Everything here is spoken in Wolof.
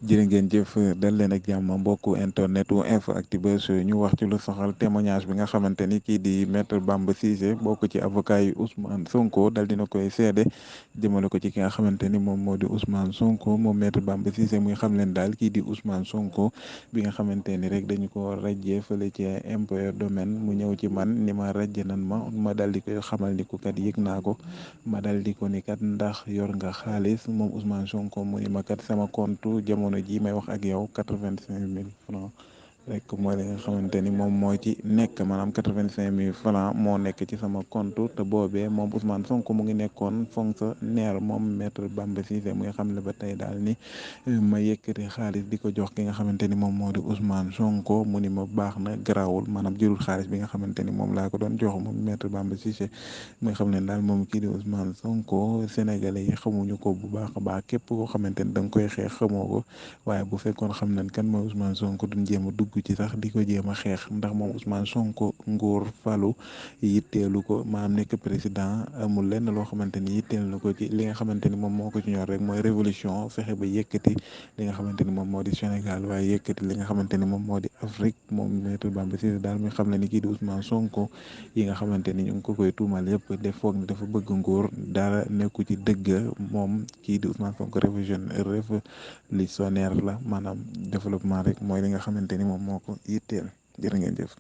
jërë ngeen jëf dal leen ak jàmm mbokku internet wu InfoActu Buzz ñu wax ci lu soxal témoignage bi nga xamante ni kii di maître Bamba Cissé bokk ci avocat yi Ousmane Sonko dal dina koy seede jëmale ko ci ki nga xamante ni moom moo di Ousmane Sonko moom maître Bamba Cissé muy xam leen daal kii di Ousmane Sonko bi nga xamante ni rek dañu ko rajjee fële ci impôt domaine mu ñëw ci man ni ma rajje nan ma dal di koy xamal ni ko kat yëg naa ko ma dal di ko ni kat ndax yor nga xaalis moom Ousmane Sonko mu ni ma kat sama compte jamono ji may wax ak yow 85 000 francs rek mooy li nga xamante ni moom moo ci nekk maanaam 85 000 francs moo nekk ci sama compte te boobee moom Ousmane Sonko mu ngi nekkoon fonctionnaire moom maître Bamba Cissé muy xam ne ba tey daal ni ma yëkkati xaalis di ko jox ki nga xamante ni moom moo di Ousmane Sonko mu ni ma baax na garaawul maanaam jërul xaalis bi nga xamante ni moom laa ko doon jox moom maître Bamba Cissé muy xam ne daal moom kii di Ousmane Sonko sénégalais yi xamuñu ko bu baax a baax képp koo xamante ni da nga koy xeex xamoo ko waaye bu fekkoon xam nañ kan mooy Ousmane Sonko duñ jéem a dugg ci sax di ko jéem a xeex ndax moom Ousmane Sonko nguur falu yitteelu ko maanaam nekk président amul lenn loo xamante ni yitteel na ko ci li nga xamante ni moom moo ko ci ñor rek mooy révolution fexe ba yëkkati li nga xamante ni moom moo di Sénégal waaye yëkkati li nga xamante ni moom moo di Afrique moom maître Bamba Cissé daal mi xam ne ni kii di Ousmane Sonko yi nga xamante ni ñu ngi ko koy tuumal yëpp def foog ni dafa bëgg nguur dara nekku ci dëgg moom kii di Ousmane Sonko révolutionnaire la maanaam développement rek mooy li nga xamante ni moom moo ko yitteel jërë ngeen jëf.